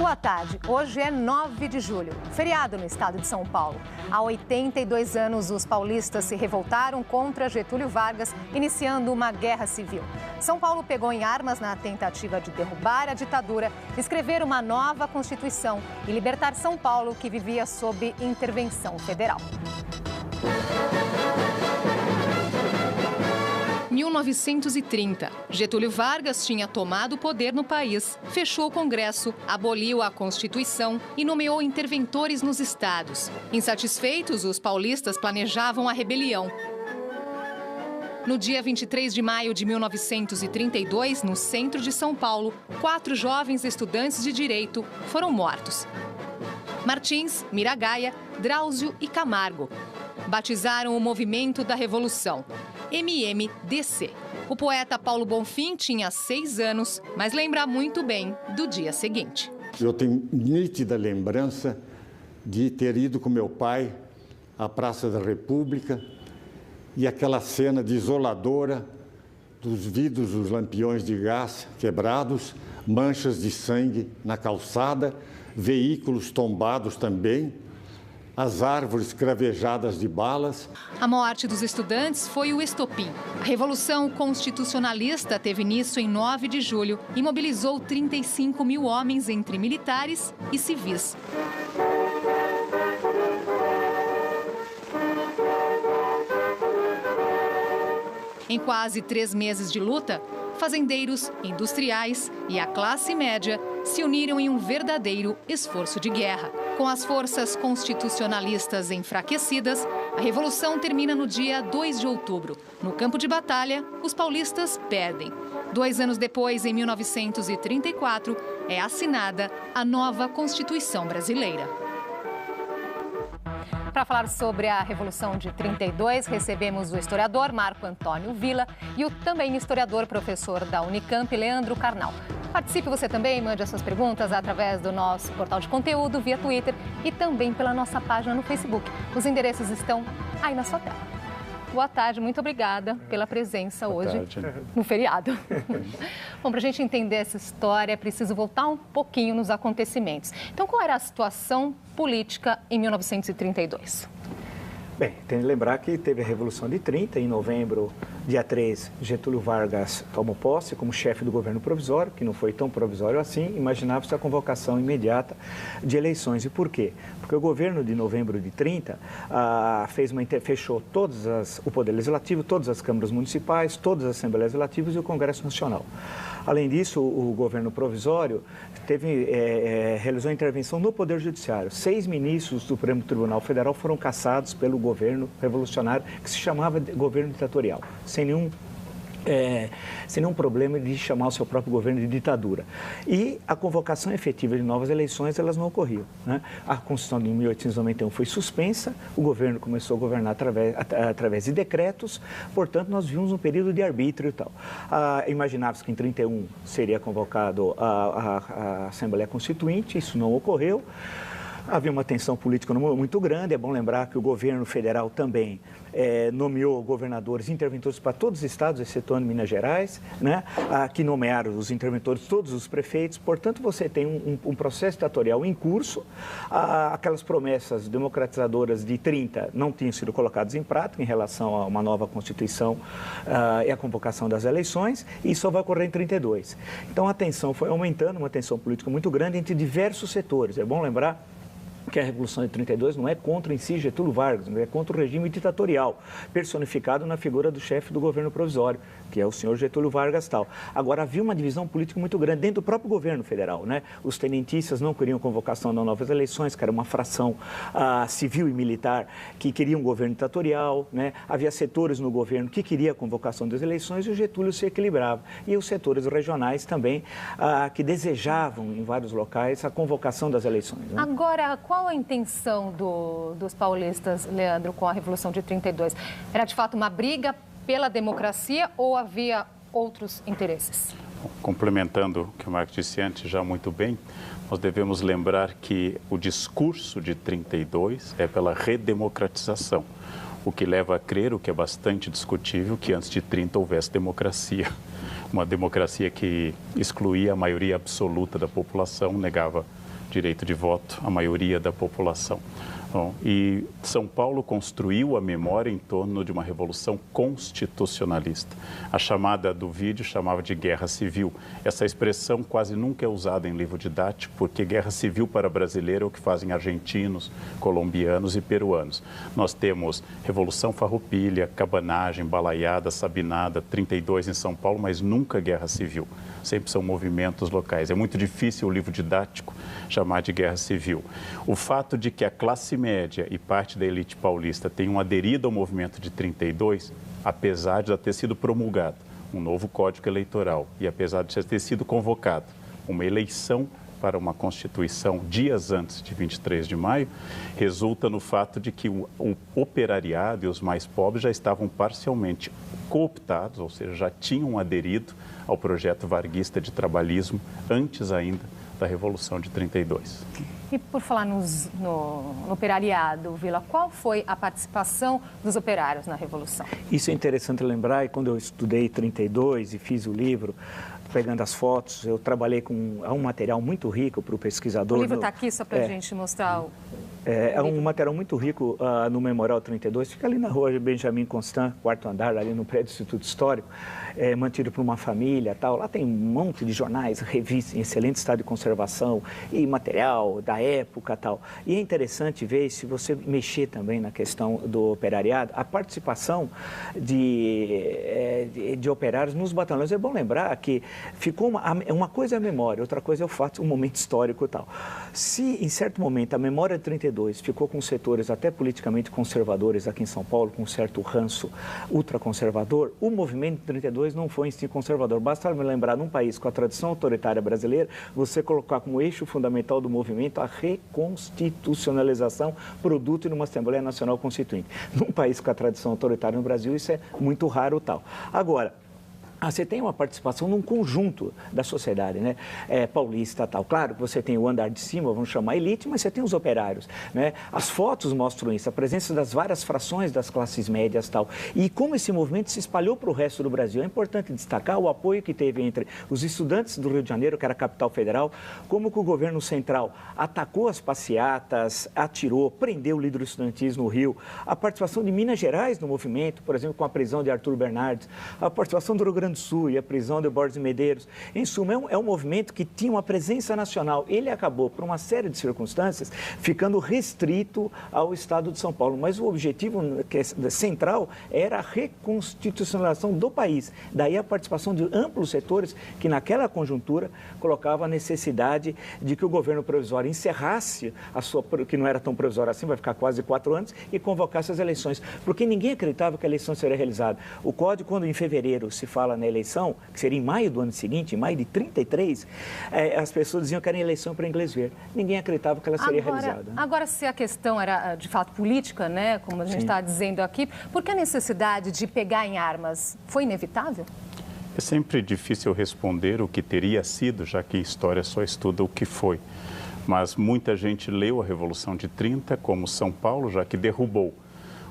Boa tarde. Hoje é 9 de julho, feriado no estado de São Paulo. Há 82 anos, os paulistas se revoltaram contra Getúlio Vargas, iniciando uma guerra civil. São Paulo pegou em armas na tentativa de derrubar a ditadura, escrever uma nova Constituição e libertar São Paulo, que vivia sob intervenção federal. 1930. Getúlio Vargas tinha tomado o poder no país, fechou o Congresso, aboliu a Constituição e nomeou interventores nos estados. Insatisfeitos, os paulistas planejavam a rebelião. No dia 23 de maio de 1932, no centro de São Paulo, 4 jovens estudantes de direito foram mortos. Martins, Miragaia, Drauzio e Camargo batizaram o movimento da Revolução, MMDC. O poeta Paulo Bonfim tinha 6 anos, mas lembra muito bem do dia seguinte. Eu tenho nítida lembrança de ter ido com meu pai à Praça da República e aquela cena desoladora dos vidros dos lampiões de gás quebrados, manchas de sangue na calçada, veículos tombados também, as árvores cravejadas de balas. A morte dos estudantes foi o estopim. A Revolução Constitucionalista teve início em 9 de julho e mobilizou 35 mil homens entre militares e civis. Em quase 3 meses de luta, fazendeiros, industriais e a classe média se uniram em um verdadeiro esforço de guerra. Com as forças constitucionalistas enfraquecidas, a Revolução termina no dia 2 de outubro. No campo de batalha, os paulistas perdem. 2 anos depois, em 1934, é assinada a nova Constituição Brasileira. Para falar sobre a Revolução de 32, recebemos o historiador Marco Antônio Villa e o também historiador professor da Unicamp, Leandro Carnal. Participe você também, mande as suas perguntas através do nosso portal de conteúdo, via Twitter e também pela nossa página no Facebook. Os endereços estão aí na sua tela. Boa tarde, muito obrigada pela presença hoje no feriado. Bom, para a gente entender essa história, é preciso voltar um pouquinho nos acontecimentos. Então, qual era a situação política em 1932? Bem, tem que lembrar que teve a Revolução de 30, em novembro, dia 3, Getúlio Vargas tomou posse como chefe do governo provisório, que não foi tão provisório assim, imaginava-se a convocação imediata de eleições. E por quê? Porque o governo de novembro de 30 fechou o Poder Legislativo, todas as câmaras municipais, todas as Assembleias Legislativas e o Congresso Nacional. Além disso, o governo provisório realizou intervenção no Poder Judiciário. 6 ministros do Supremo Tribunal Federal foram cassados pelo governo revolucionário, que se chamava governo ditatorial, sem nenhum problema de chamar o seu próprio governo de ditadura. E a convocação efetiva de novas eleições, elas não ocorriam, né? A Constituição de 1891 foi suspensa, o governo começou a governar através de decretos, portanto, nós vimos um período de arbítrio e tal. Imaginava-se que em 31 seria convocado a Assembleia Constituinte, isso não ocorreu. Havia uma tensão política muito grande. É bom lembrar que o governo federal também nomeou governadores interventores para todos os estados, excetuando Minas Gerais, né? Que nomearam os interventores todos os prefeitos. Portanto, você tem um processo ditatorial em curso. Aquelas promessas democratizadoras de 30 não tinham sido colocadas em prática em relação a uma nova Constituição e a convocação das eleições. E isso só vai ocorrer em 32. Então, a tensão foi aumentando, uma tensão política muito grande entre diversos setores. É bom lembrar que a Revolução de 32 não é contra em si Getúlio Vargas, é contra o regime ditatorial, personificado na figura do chefe do governo provisório, que é o senhor Getúlio Vargas tal. Agora, havia uma divisão política muito grande dentro do próprio governo federal, né? Os tenentistas não queriam convocação de novas eleições, que era uma fração civil e militar que queria um governo ditatorial, né? Havia setores no governo que queria a convocação das eleições e o Getúlio se equilibrava. E os setores regionais também, que desejavam em vários locais a convocação das eleições, né? Agora, qual a intenção dos paulistas, Leandro, com a Revolução de 32? Era, de fato, uma briga pela democracia ou havia outros interesses? Complementando o que o Marco disse antes já muito bem, nós devemos lembrar que o discurso de 32 é pela redemocratização, o que leva a crer, o que é bastante discutível, que antes de 30 houvesse democracia. Uma democracia que excluía a maioria absoluta da população, negava direito de voto à maioria da população. Bom, e São Paulo construiu a memória em torno de uma revolução constitucionalista. A chamada do vídeo chamava de guerra civil. Essa expressão quase nunca é usada em livro didático, porque guerra civil para brasileiro é o que fazem argentinos, colombianos e peruanos. Nós temos Revolução Farroupilha, Cabanagem, Balaiada, Sabinada, 32 em São Paulo, mas nunca guerra civil. Sempre são movimentos locais. É muito difícil o livro didático chamar de guerra civil. O fato de que a classe média e parte da elite paulista tenham aderido ao movimento de 32, apesar de já ter sido promulgado um novo Código Eleitoral e apesar de já ter sido convocado uma eleição para uma Constituição dias antes de 23 de maio, resulta no fato de que o operariado e os mais pobres já estavam parcialmente cooptados, ou seja, já tinham aderido ao projeto varguista de trabalhismo antes ainda da Revolução de 32. E por falar no operariado, Vila, qual foi a participação dos operários na Revolução? Isso é interessante lembrar, e quando eu estudei 32 e fiz o livro, pegando as fotos, eu trabalhei com um material muito rico para o pesquisador. O livro está aqui só para a gente mostrar o... É um material muito rico no Memorial 32, fica ali na rua Benjamin Constant, quarto andar, ali no prédio do Instituto Histórico, mantido por uma família tal. Lá tem um monte de jornais, revistas em excelente estado de conservação e material da época tal. E é interessante ver, se você mexer também na questão do operariado, a participação de operários nos batalhões. É bom lembrar que ficou uma coisa é a memória, outra coisa é o fato, um momento histórico e tal. Se, em certo momento, a memória de 32 ficou com setores até politicamente conservadores aqui em São Paulo, com um certo ranço ultraconservador, o movimento de 32 não foi em si conservador. Basta me lembrar, num país com a tradição autoritária brasileira, você colocar como eixo fundamental do movimento a reconstitucionalização, produto de uma Assembleia Nacional Constituinte. Num país com a tradição autoritária no Brasil, isso é muito raro tal. Agora, você tem uma participação num conjunto da sociedade, né? Paulista tal. Claro que você tem o andar de cima, vamos chamar elite, mas você tem os operários, né? As fotos mostram isso, a presença das várias frações das classes médias tal. E como esse movimento se espalhou para o resto do Brasil. É importante destacar o apoio que teve entre os estudantes do Rio de Janeiro, que era a capital federal, como que o governo central atacou as passeatas, atirou, prendeu o líder estudantis no Rio. A participação de Minas Gerais no movimento, por exemplo, com a prisão de Arthur Bernardes, a participação do Rio Grande do Sul e a prisão de Borges Medeiros. Em suma, é um movimento que tinha uma presença nacional. Ele acabou, por uma série de circunstâncias, ficando restrito ao Estado de São Paulo. Mas o objetivo central era a reconstitucionalização do país. Daí a participação de amplos setores que, naquela conjuntura, colocava a necessidade de que o governo provisório encerrasse a sua, que não era tão provisório assim, vai ficar quase 4 anos, e convocasse as eleições. Porque ninguém acreditava que a eleição seria realizada. O Código, quando em fevereiro se fala na eleição, que seria em maio do ano seguinte, em maio de 33, as pessoas diziam que era eleição para inglês ver. Ninguém acreditava que ela seria realizada. Agora, se a questão era de fato política, né, como a gente está dizendo aqui, por que a necessidade de pegar em armas foi inevitável? É sempre difícil responder o que teria sido, já que a história só estuda o que foi. Mas muita gente leu a Revolução de 30 como São Paulo, já que derrubou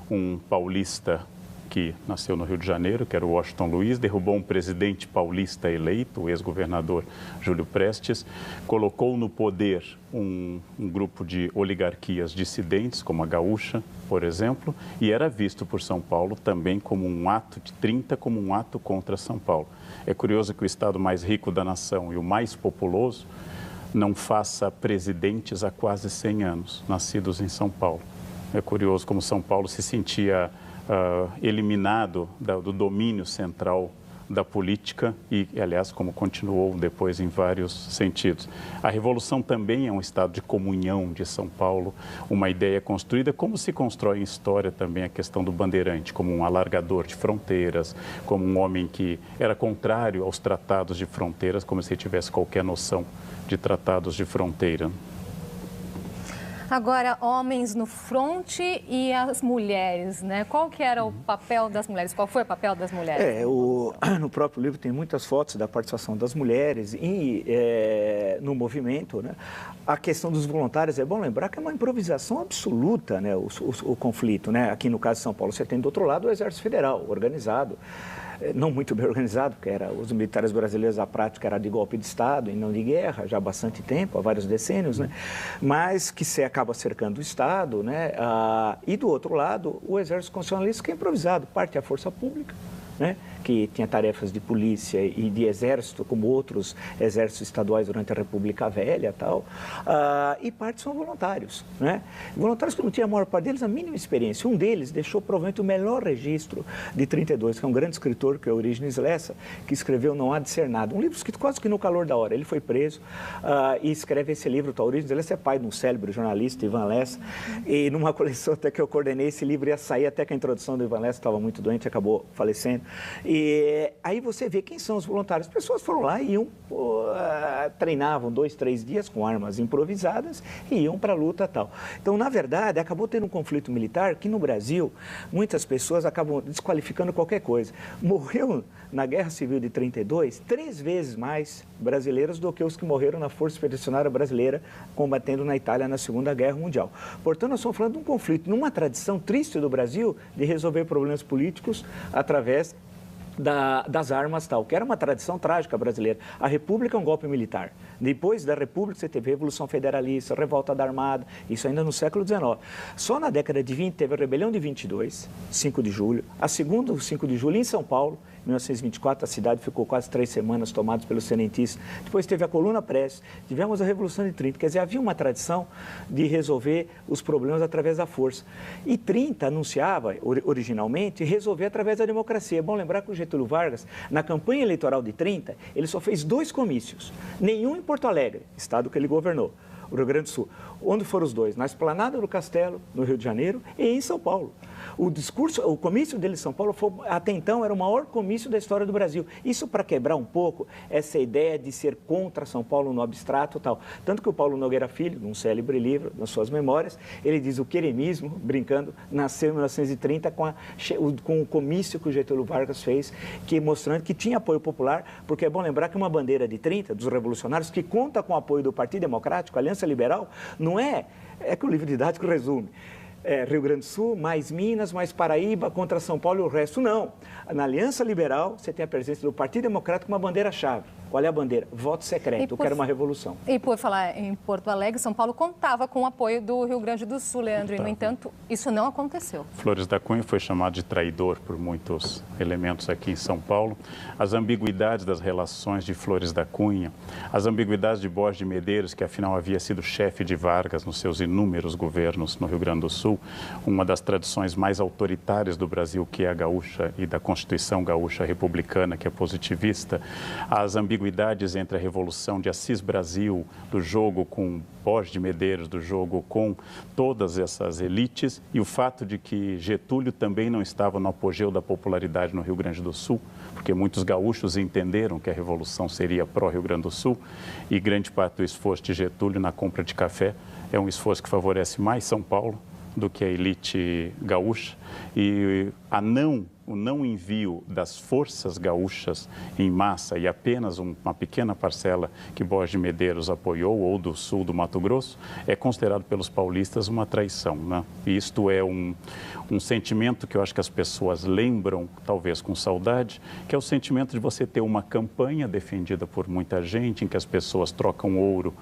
um paulista que nasceu no Rio de Janeiro, que era o Washington Luiz, derrubou um presidente paulista eleito, o ex-governador Júlio Prestes, colocou no poder um grupo de oligarquias dissidentes, como a Gaúcha, por exemplo, e era visto por São Paulo também como um ato de 30, como um ato contra São Paulo. É curioso que o estado mais rico da nação e o mais populoso não faça presidentes há quase 100 anos, nascidos em São Paulo. É curioso como São Paulo se sentia eliminado do domínio central da política e, aliás, como continuou depois em vários sentidos. A Revolução também é um estado de comunhão de São Paulo, uma ideia construída, como se constrói em história também a questão do bandeirante, como um alargador de fronteiras, como um homem que era contrário aos tratados de fronteiras, como se tivesse qualquer noção de tratados de fronteira. Agora, homens no fronte e as mulheres, né? Qual que era o papel das mulheres? Qual foi o papel das mulheres? No próprio livro tem muitas fotos da participação das mulheres e no movimento, né? A questão dos voluntários, é bom lembrar que é uma improvisação absoluta, né? O conflito, né? Aqui no caso de São Paulo, você tem do outro lado o Exército Federal, organizado. Não muito bem organizado, porque os militares brasileiros, a prática era de golpe de Estado e não de guerra, já há bastante tempo, há vários decênios, né? Mas que se acaba cercando o Estado, né? E do outro lado, o Exército Constitucionalista, que é improvisado, parte da Força Pública, né? Que tinha tarefas de polícia e de exército, como outros exércitos estaduais durante a República Velha e tal, e parte são voluntários, né? Voluntários que não tinham a maior parte deles a mínima experiência. Um deles deixou provavelmente o melhor registro de 32, que é um grande escritor, que é Orígenes Lessa, que escreveu Não Há de Ser Nada, um livro escrito quase que no calor da hora. Ele foi preso e escreve esse livro. O Orígenes Lessa é pai de um célebre jornalista, Ivan Lessa, e numa coleção até que eu coordenei, esse livro ia sair até que a introdução do Ivan Lessa estava muito doente, acabou falecendo. E aí você vê quem são os voluntários. As pessoas foram lá e iam, treinavam 2, 3 dias com armas improvisadas e iam para a luta e tal. Então, na verdade, acabou tendo um conflito militar que no Brasil, muitas pessoas acabam desqualificando qualquer coisa. Morreu na Guerra Civil de 32, 3 vezes mais brasileiros do que os que morreram na Força Expedicionária Brasileira combatendo na Itália na Segunda Guerra Mundial. Portanto, nós estamos falando de um conflito, numa tradição triste do Brasil de resolver problemas políticos através das armas tal, que era uma tradição trágica brasileira. A República é um golpe militar. Depois da República, você teve Revolução Federalista, Revolta da Armada, isso ainda no século XIX. Só na década de 20 teve a Rebelião de 22, 5 de julho, a segunda, o 5 de julho, em São Paulo, em 1924, a cidade ficou quase 3 semanas tomada pelos tenentistas. Depois teve a Coluna Prestes, tivemos a Revolução de 30. Quer dizer, havia uma tradição de resolver os problemas através da força. E 30 anunciava, originalmente, resolver através da democracia. É bom lembrar que o Getúlio Vargas, na campanha eleitoral de 30, ele só fez 2 comícios. Nenhum em Porto Alegre, estado que ele governou, o Rio Grande do Sul. Onde foram os 2? Na Esplanada do Castelo, no Rio de Janeiro, e em São Paulo. O comício dele em São Paulo, até então, era o maior comício da história do Brasil. Isso para quebrar um pouco essa ideia de ser contra São Paulo no abstrato e tal. Tanto que o Paulo Nogueira Filho, num célebre livro, nas suas memórias, ele diz o queremismo, brincando, nasceu em 1930 com o comício que o Getúlio Vargas fez, mostrando que tinha apoio popular, porque é bom lembrar que uma bandeira de 30, dos revolucionários, que conta com o apoio do Partido Democrático, Aliança Liberal, não é que o livro didático resume. Rio Grande do Sul, mais Minas, mais Paraíba, contra São Paulo e o resto. Não. Na Aliança Liberal, você tem a presença do Partido Democrático com uma bandeira-chave. Qual é a bandeira? Voto secreto, eu quero uma revolução. E por falar em Porto Alegre, São Paulo contava com o apoio do Rio Grande do Sul, Leandro, e, no entanto, isso não aconteceu. Flores da Cunha foi chamado de traidor por muitos elementos aqui em São Paulo. As ambiguidades das relações de Flores da Cunha, as ambiguidades de Borges de Medeiros, que afinal havia sido chefe de Vargas nos seus inúmeros governos no Rio Grande do Sul, uma das tradições mais autoritárias do Brasil, que é a gaúcha e da Constituição gaúcha republicana, que é positivista, as ambiguidades entre a Revolução de Assis Brasil, do jogo com Borges de Medeiros, do jogo com todas essas elites, e o fato de que Getúlio também não estava no apogeu da popularidade no Rio Grande do Sul, porque muitos gaúchos entenderam que a Revolução seria pró-Rio Grande do Sul, e grande parte do esforço de Getúlio na compra de café é um esforço que favorece mais São Paulo do que a elite gaúcha, e o não envio das forças gaúchas em massa e apenas uma pequena parcela que Borges de Medeiros apoiou, ou do sul do Mato Grosso, é considerado pelos paulistas uma traição, né? E isto é um sentimento que eu acho que as pessoas lembram, talvez com saudade, que é o sentimento de você ter uma campanha defendida por muita gente, em que as pessoas trocam ouro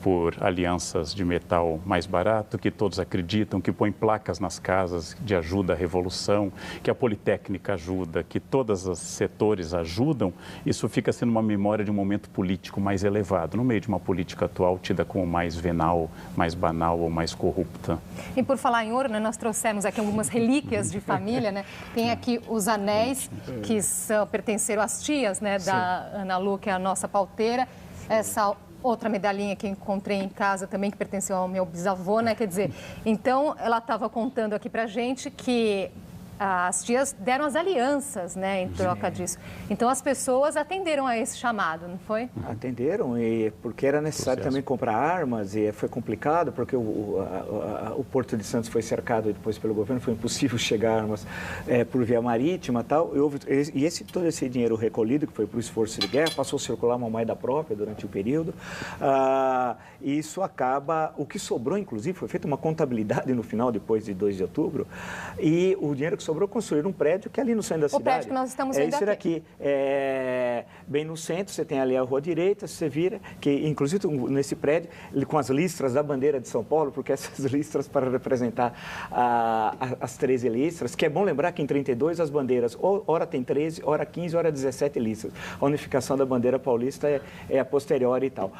por alianças de metal mais barato, que todos acreditam, que põem placas nas casas de ajuda à revolução, que a Politécnica ajuda, que todos os setores ajudam. Isso fica sendo uma memória de um momento político mais elevado, no meio de uma política atual tida como mais venal, mais banal ou mais corrupta. E por falar em ouro, né, nós trouxemos aqui algumas relíquias de família, né? Tem aqui os anéis que pertenceram às tias, né, da Ana Lu, que é a nossa pauteira. Essa outra medalhinha que eu encontrei em casa também, que pertenceu ao meu bisavô, né? Quer dizer, então ela estava contando aqui pra gente que as tias deram as alianças, né, em troca disso. Então, as pessoas atenderam a esse chamado, não foi? Atenderam, e porque era necessário também comprar armas, e foi complicado, porque o Porto de Santos foi cercado depois pelo governo, foi impossível chegar armas por via marítima e tal. Todo esse dinheiro recolhido, que foi para o esforço de guerra, passou a circular uma moeda própria durante o período. E isso acaba, o que sobrou, inclusive, foi feita uma contabilidade no final, depois de 2 de outubro, e o dinheiro que sobrou construir um prédio que é ali no centro da cidade. O prédio que nós estamos vendo aqui. É isso daqui. Bem no centro, você tem ali a rua direita, você vira, que inclusive nesse prédio, com as listras da bandeira de São Paulo, porque essas listras para representar as 13 listras, que é bom lembrar que em 32 as bandeiras, ora tem 13, ora 15, ora 17 listras. A unificação da bandeira paulista é a posterior e tal.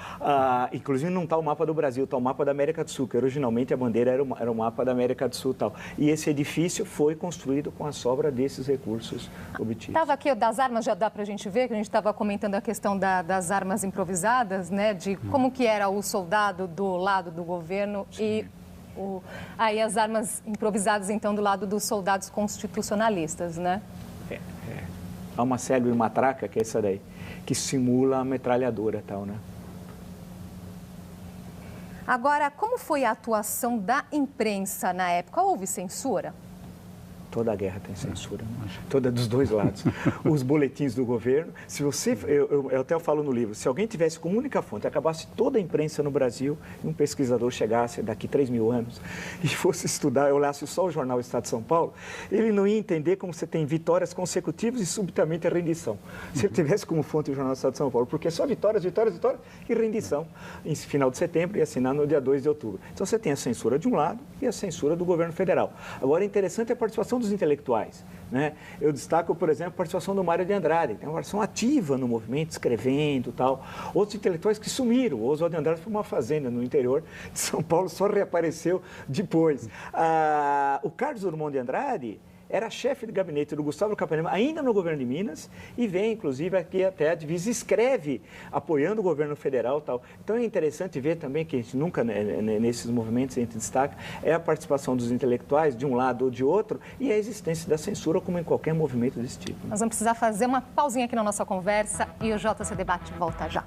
Inclusive não está o mapa do Brasil, está o mapa da América do Sul, que originalmente a bandeira era o mapa da América do Sul e tal. E esse edifício foi construído com a sobra desses recursos obtidos. Estava aqui, das armas, já dá para a gente ver, que a gente estava comentando a questão das armas improvisadas, né, de como que era o soldado do lado do governo. Sim. E aí as armas improvisadas, então, do lado dos soldados constitucionalistas, né? Há uma célebre matraca, que é essa daí, que simula a metralhadora e tal, né? Agora, como foi a atuação da imprensa na época? Houve censura? Toda a guerra tem censura, toda dos dois lados. Os boletins do governo, se você, eu até falo no livro, se alguém tivesse como única fonte, acabasse toda a imprensa no Brasil, e um pesquisador chegasse daqui 3.000 anos e fosse estudar, olhasse só o jornal Estado de São Paulo, ele não ia entender como você tem vitórias consecutivas e subitamente a rendição. Se ele tivesse como fonte o jornal Estado de São Paulo, porque é só vitórias, vitórias, vitórias e rendição em final de setembro e assinar no dia 2 de outubro. Então você tem a censura de um lado e a censura do governo federal. Agora, interessante é a participação dos intelectuais, né? Eu destaco, por exemplo, a participação do Mário de Andrade, tem uma participação ativa no movimento, escrevendo e tal. Outros intelectuais que sumiram, o Oswaldo de Andrade foi uma fazenda no interior de São Paulo, só reapareceu depois. O Carlos Drummond de Andrade era chefe de gabinete do Gustavo Capanema, ainda no governo de Minas, e vem, inclusive, aqui até a divisa, escreve apoiando o governo federal e tal. Então, é interessante ver também que a gente nunca, nesses movimentos, a gente destaca, é a participação dos intelectuais, de um lado ou de outro, e a existência da censura, como em qualquer movimento desse tipo. Nós vamos precisar fazer uma pausinha aqui na nossa conversa e o JC Debate volta já.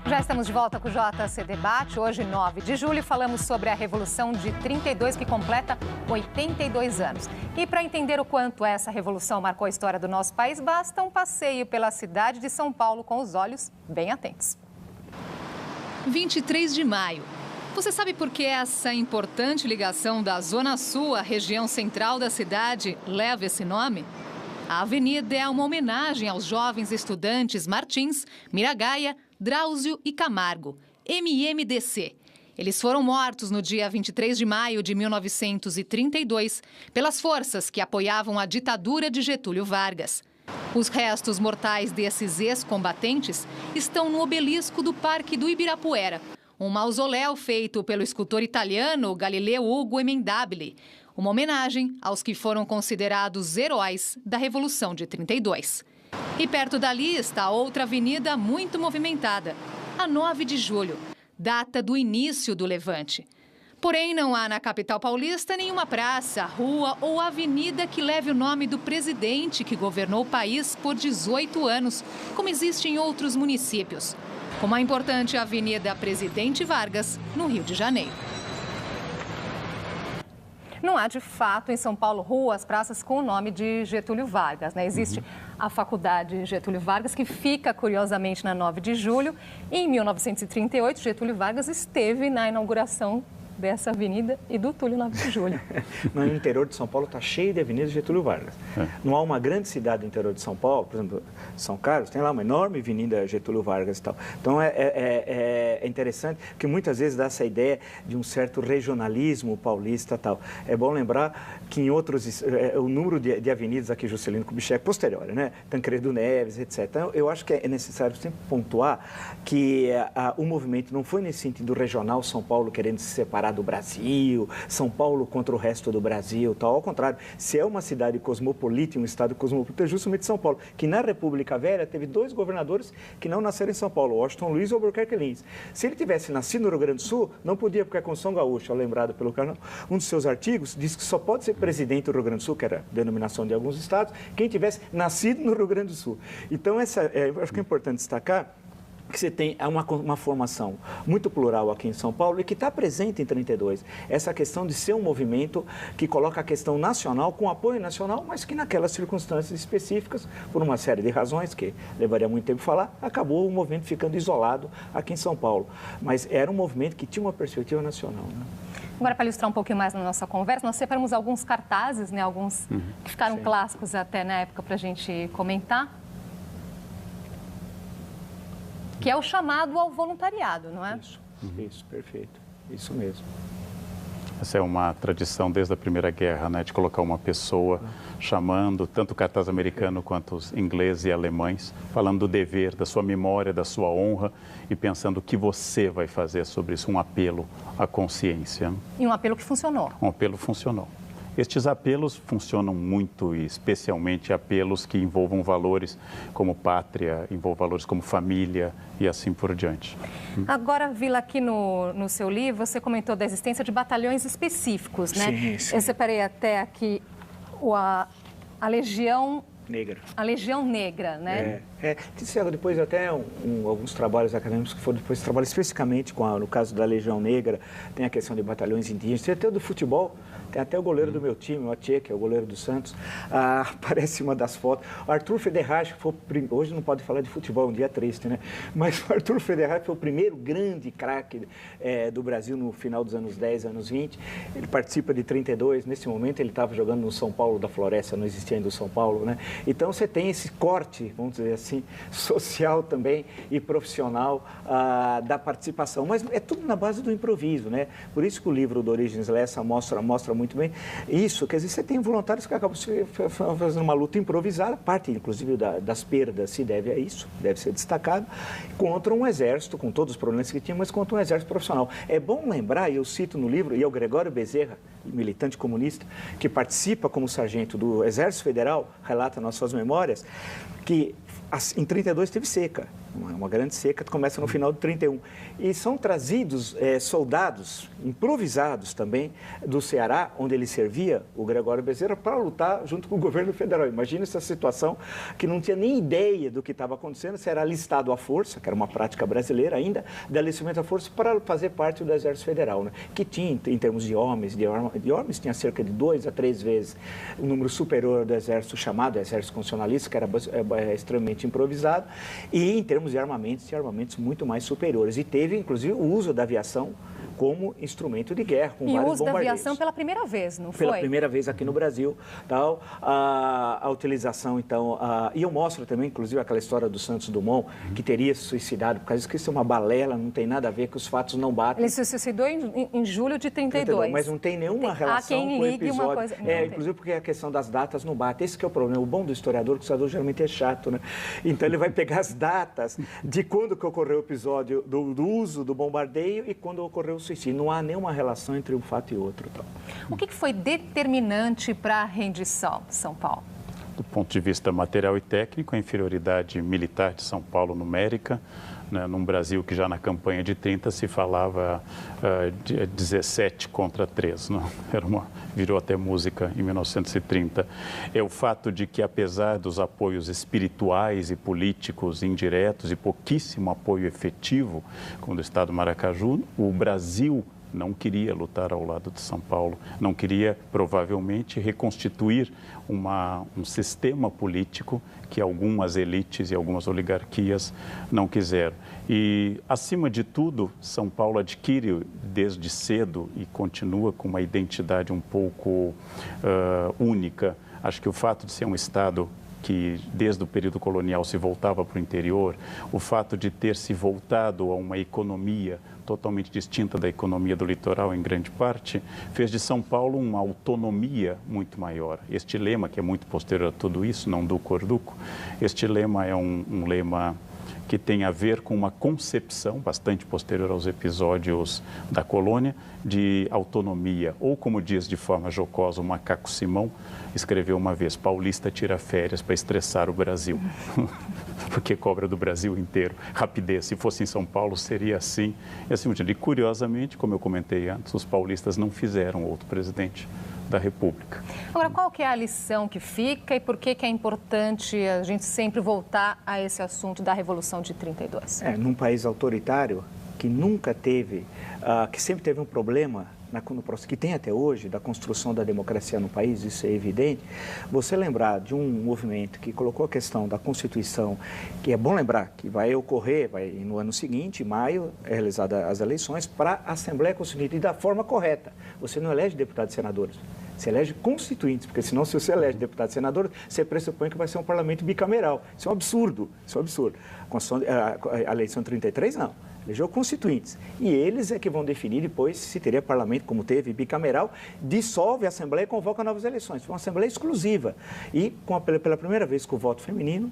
Já estamos de volta com o JC Debate. Hoje, 9 de julho, falamos sobre a Revolução de 32, que completa 82 anos. E para entender o quanto essa revolução marcou a história do nosso país, basta um passeio pela cidade de São Paulo com os olhos bem atentos. 23 de maio. Você sabe por que essa importante ligação da Zona Sul à região central da cidade leva esse nome? A avenida é uma homenagem aos jovens estudantes Martins, Miragaia, Drauzio e Camargo, MMDC. Eles foram mortos no dia 23 de maio de 1932 pelas forças que apoiavam a ditadura de Getúlio Vargas. Os restos mortais desses ex-combatentes estão no obelisco do Parque do Ibirapuera, um mausoléu feito pelo escultor italiano Galileo Ugo Emendabile, uma homenagem aos que foram considerados heróis da Revolução de 32. E perto dali está outra avenida muito movimentada, a 9 de julho, data do início do Levante. Porém, não há na capital paulista nenhuma praça, rua ou avenida que leve o nome do presidente que governou o país por 18 anos, como existe em outros municípios, como a importante Avenida Presidente Vargas, no Rio de Janeiro. Não há, de fato, em São Paulo, ruas, praças com o nome de Getúlio Vargas, né? Existe a Faculdade Getúlio Vargas, que fica, curiosamente, na 9 de julho. E, em 1938, Getúlio Vargas esteve na inauguração dessa avenida e do Túlio 9 de julho. No interior de São Paulo está cheio de avenidas Getúlio Vargas. Não há uma grande cidade do interior de São Paulo, por exemplo, São Carlos, tem lá uma enorme avenida Getúlio Vargas e tal. Então é interessante que muitas vezes dá essa ideia de um certo regionalismo paulista e tal. É bom lembrar que em outros, o número de avenidas aqui, Juscelino Kubitschek, posterior, né? Tancredo Neves, etc. Então, eu acho que é necessário sempre pontuar que o movimento não foi nesse sentido regional, São Paulo querendo se separar do Brasil, São Paulo contra o resto do Brasil, tal. Ao contrário, se é uma cidade cosmopolita, um estado cosmopolita, é justamente São Paulo, que na República Velha teve 2 governadores que não nasceram em São Paulo, Washington Luiz e Albuquerque Lins. Se ele tivesse nascido no Rio Grande do Sul, não podia, porque a Constituição Gaúcha, lembrado pelo canal, um dos seus artigos diz que só pode ser presidente do Rio Grande do Sul, que era a denominação de alguns estados, quem tivesse nascido no Rio Grande do Sul. Então, eu acho que é importante destacar que você tem uma formação muito plural aqui em São Paulo e que está presente em 32. Essa questão de ser um movimento que coloca a questão nacional com apoio nacional, mas que naquelas circunstâncias específicas, por uma série de razões que levaria muito tempo falar, acabou o movimento ficando isolado aqui em São Paulo. Mas era um movimento que tinha uma perspectiva nacional, né? Agora, para ilustrar um pouquinho mais na nossa conversa, nós separamos alguns cartazes, né, alguns que ficaram clássicos até na época para a gente comentar. Que é o chamado ao voluntariado, não é? Isso, perfeito. Isso mesmo. Essa é uma tradição desde a Primeira Guerra, né, de colocar uma pessoa chamando, tanto o cartaz americano quanto os ingleses e alemães, falando do dever, da sua memória, da sua honra e pensando o que você vai fazer sobre isso, um apelo à consciência. E um apelo que funcionou. Um apelo funcionou. Estes apelos funcionam muito, e especialmente apelos que envolvam valores como pátria, envolvam valores como família e assim por diante. Agora, Vila, aqui no seu livro, você comentou da existência de batalhões específicos, né? Sim. Eu separei até aqui a Legião Negra. A Legião Negra, né? Depois até alguns trabalhos acadêmicos que foram depois trabalham especificamente no caso da Legião Negra, tem a questão de batalhões indígenas, tem até o do futebol, tem até o goleiro do meu time, o Atchê, que é o goleiro do Santos, aparece uma das fotos. O Arthur Federach, hoje não pode falar de futebol, é um dia triste, né? Mas o Arthur Federach foi o primeiro grande craque do Brasil no final dos anos 10, anos 20. Ele participa de 32, nesse momento ele estava jogando no São Paulo da Floresta, não existia ainda o São Paulo, né? Então você tem esse corte, vamos dizer assim, social também e profissional da participação. Mas é tudo na base do improviso, né? Por isso que o livro do Origens Lessa mostra muito bem isso. Quer dizer, você tem voluntários que acabam fazendo uma luta improvisada, parte inclusive das perdas se deve a isso, deve ser destacado, contra um exército, com todos os problemas que tinha, mas contra um exército profissional. É bom lembrar, e eu cito no livro, e é o Gregório Bezerra, militante comunista, que participa como sargento do Exército Federal, relata nas suas memórias, que em 32 teve seca, uma grande seca que começa no final de 31. E são trazidos soldados improvisados também do Ceará, onde ele servia, o Gregório Bezerra, para lutar junto com o governo federal. Imagina essa situação que não tinha nem ideia do que estava acontecendo, se era alistado à força, que era uma prática brasileira ainda, de alistamento à força para fazer parte do Exército Federal, né? Que tinha, em termos de homens, tinha cerca de 2 a 3 vezes o número superior do Exército chamado Exército Constitucionalista, que era extremamente improvisado, e em termos de armamentos, tinha armamentos muito mais superiores. E teve, inclusive, o uso da aviação como instrumento de guerra, com vários bombardeios. E o uso da aviação pela primeira vez, não foi? Pela primeira vez aqui no Brasil. Tal, a utilização, então... e eu mostro também, inclusive, aquela história do Santos Dumont, que teria se suicidado, por causa que isso é uma balela, não tem nada a ver, que os fatos não batem. Ele se suicidou em julho de 32. Mas não tem nenhuma relação com o episódio. Uma coisa... inclusive porque a questão das datas não bate. Esse que é o problema. O bom do historiador, que o historiador geralmente é chato, né? Então ele vai pegar as datas de quando que ocorreu o episódio do uso do bombardeio e quando ocorreu o suicídio. Não há nenhuma relação entre um fato e outro. Então. O que foi determinante para a rendição de São Paulo? Do ponto de vista material e técnico, a inferioridade militar de São Paulo numérica, né, num Brasil que já na campanha de 30 se falava de 17 contra 3, né? Virou até música em 1930. É o fato de que, apesar dos apoios espirituais e políticos indiretos e pouquíssimo apoio efetivo, como do Estado do Maracaju, o Brasil não queria lutar ao lado de São Paulo, não queria, provavelmente, reconstituir um sistema político que algumas elites e algumas oligarquias não quiseram. E, acima de tudo, São Paulo adquire desde cedo e continua com uma identidade um pouco única. Acho que o fato de ser um estado que desde o período colonial se voltava para o interior, o fato de ter se voltado a uma economia totalmente distinta da economia do litoral, em grande parte, fez de São Paulo uma autonomia muito maior. Este lema, que é muito posterior a tudo isso, não do Corduco, este lema é um lema que tem a ver com uma concepção bastante posterior aos episódios da colônia de autonomia, ou como diz de forma jocosa o Macaco Simão, escreveu uma vez, paulista tira férias para estressar o Brasil, porque cobra do Brasil inteiro. Rapidez, se fosse em São Paulo seria assim. E assim, e curiosamente, como eu comentei antes, os paulistas não fizeram outro presidente da República. Agora, qual que é a lição que fica e por que é importante a gente sempre voltar a esse assunto da Revolução de 32? Num país autoritário que nunca teve, que sempre teve um problema, que tem até hoje, da construção da democracia no país, isso é evidente, você lembrar de um movimento que colocou a questão da Constituição, que é bom lembrar que vai ocorrer, no ano seguinte, em maio, é realizada as eleições para a Assembleia Constituinte e da forma correta. Você não elege deputados e senadores, você elege constituintes, porque senão, se você elege deputado e senador, você pressupõe que vai ser um parlamento bicameral. Isso é um absurdo, isso é um absurdo. A eleição de 33, não. Elegeu constituintes. E eles é que vão definir depois se teria parlamento, como teve, bicameral, dissolve a Assembleia e convoca novas eleições. Foi uma Assembleia exclusiva. E pela primeira vez com o voto feminino,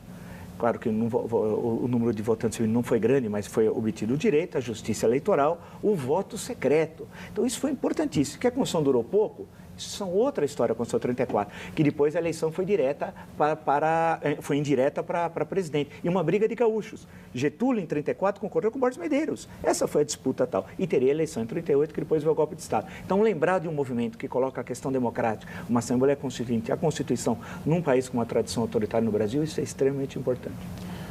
claro que o número de votantes femininos não foi grande, mas foi obtido o direito, a justiça eleitoral, o voto secreto. Então isso foi importantíssimo. Que a Constituição durou pouco, isso são outra história, a Constituição 34, que depois a eleição foi foi indireta para presidente. E uma briga de gaúchos. Getúlio, em 34, concorreu com Borges Medeiros. Essa foi a disputa tal. E teria eleição em 38, que depois veio o golpe de Estado. Então, lembrar de um movimento que coloca a questão democrática, uma Assembleia Constituinte, a Constituição, num país com uma tradição autoritária no Brasil, isso é extremamente importante.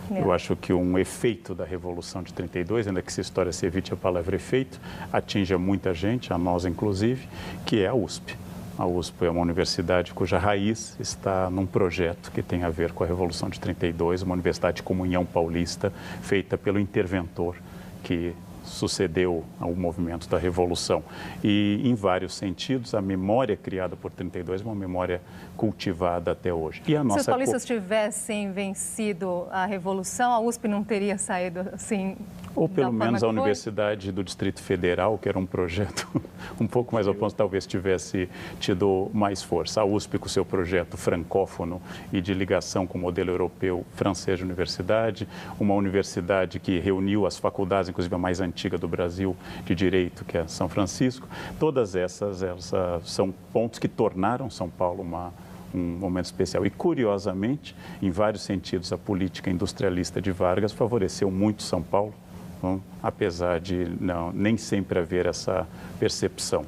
Eu acho que um efeito da Revolução de 32, ainda que essa história se evite a palavra efeito, atinge a muita gente, a nós inclusive, que é a USP. A USP é uma universidade cuja raiz está num projeto que tem a ver com a Revolução de 32, uma universidade de comunhão paulista, feita pelo interventor que sucedeu ao movimento da Revolução. E, em vários sentidos, a memória criada por 32 é uma memória cultivada até hoje. E a nossa... Se os paulistas tivessem vencido a Revolução, a USP não teria saído assim... Ou pelo menos a Universidade do Distrito Federal, que era um projeto um pouco mais oposto, talvez tivesse tido mais força. A USP, com seu projeto francófono e de ligação com o modelo europeu francês de universidade, uma universidade que reuniu as faculdades, inclusive a mais antiga do Brasil, de Direito, que é São Francisco. Todas essas são pontos que tornaram São Paulo um momento especial. E, curiosamente, em vários sentidos, a política industrialista de Vargas favoreceu muito São Paulo, apesar de nem sempre haver essa percepção.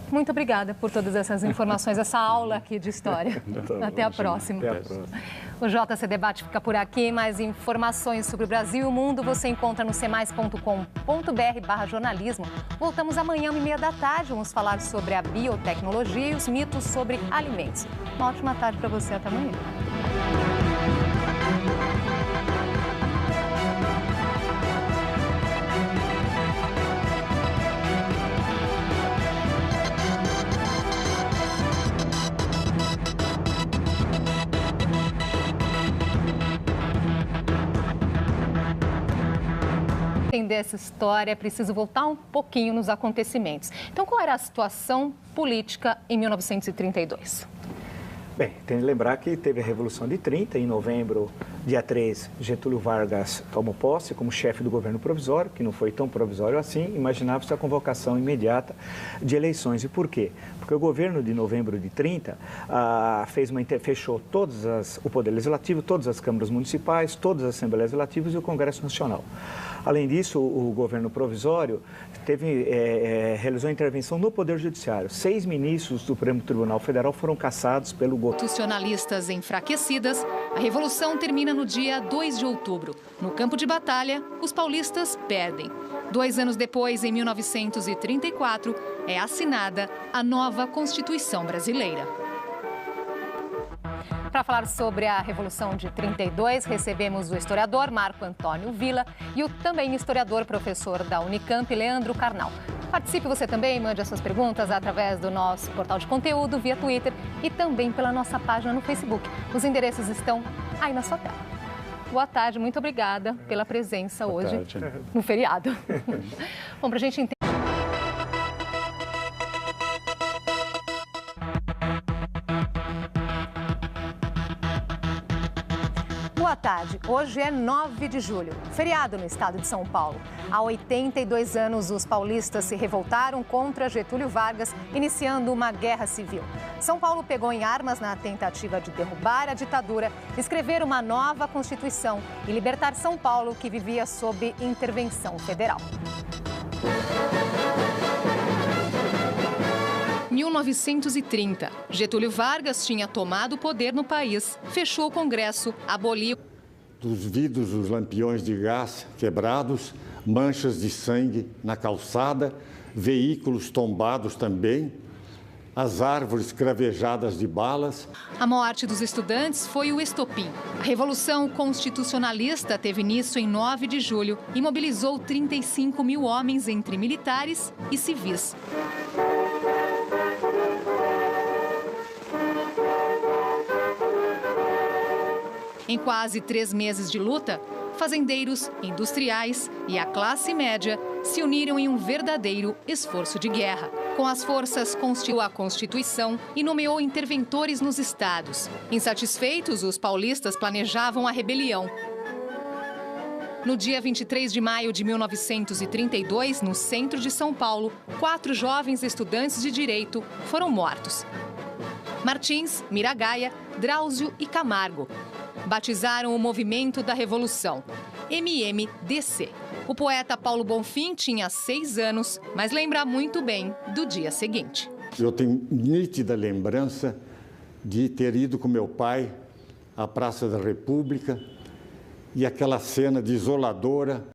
Muito obrigada por todas essas informações, essa aula aqui de história. Até a próxima. Até a próxima. O JC Debate fica por aqui. Mais informações sobre o Brasil e o mundo você encontra no cemais.com.br/jornalismo. Voltamos amanhã, 13h30. Vamos falar sobre a biotecnologia e os mitos sobre alimentos. Uma ótima tarde para você. Até amanhã. entender essa história, é preciso voltar um pouquinho nos acontecimentos. Então, qual era a situação política em 1932? Bem, tem que lembrar que teve a Revolução de 30, em novembro, dia 3, Getúlio Vargas tomou posse como chefe do governo provisório, que não foi tão provisório assim, imaginava-se a convocação imediata de eleições. E por quê? Porque o governo de novembro de 30 fechou o Poder Legislativo, todas as câmaras municipais, todas as Assembleias Legislativas e o Congresso Nacional. Além disso, o governo provisório realizou intervenção no Poder Judiciário. 6 ministros do Supremo Tribunal Federal foram cassados pelo governo. Constitucionalistas enfraquecidas, a Revolução termina no dia 2 de outubro. No campo de batalha, os paulistas perdem. 2 anos depois, em 1934, é assinada a nova Constituição Brasileira. Para falar sobre a Revolução de 32, recebemos o historiador Marco Antônio Villa e o também historiador, professor da Unicamp, Leandro Carnal. Participe você também, mande as suas perguntas através do nosso portal de conteúdo, via Twitter e também pela nossa página no Facebook. Os endereços estão aí na sua tela. Boa tarde, muito obrigada pela presença hoje no feriado. Bom, para a gente entender. Boa tarde. Hoje é 9 de julho, feriado no estado de São Paulo. Há 82 anos, os paulistas se revoltaram contra Getúlio Vargas, iniciando uma guerra civil. São Paulo pegou em armas na tentativa de derrubar a ditadura, escrever uma nova Constituição e libertar São Paulo, que vivia sob intervenção federal. 1930, Getúlio Vargas tinha tomado o poder no país, fechou o Congresso, aboliu... Dos vidros, os lampiões de gás quebrados, manchas de sangue na calçada, veículos tombados também, as árvores cravejadas de balas. A morte dos estudantes foi o estopim. A Revolução Constitucionalista teve início em 9 de julho e mobilizou 35 mil homens entre militares e civis. Em quase 3 meses de luta, fazendeiros, industriais e a classe média se uniram em um verdadeiro esforço de guerra. Com as forças, constituiu a Constituição e nomeou interventores nos estados. Insatisfeitos, os paulistas planejavam a rebelião. No dia 23 de maio de 1932, no centro de São Paulo, 4 jovens estudantes de direito foram mortos. Martins, Miragaia, Drauzio e Camargo batizaram o movimento da Revolução, MMDC. O poeta Paulo Bonfim tinha 6 anos, mas lembra muito bem do dia seguinte. Eu tenho nítida lembrança de ter ido com meu pai à Praça da República e aquela cena desoladora.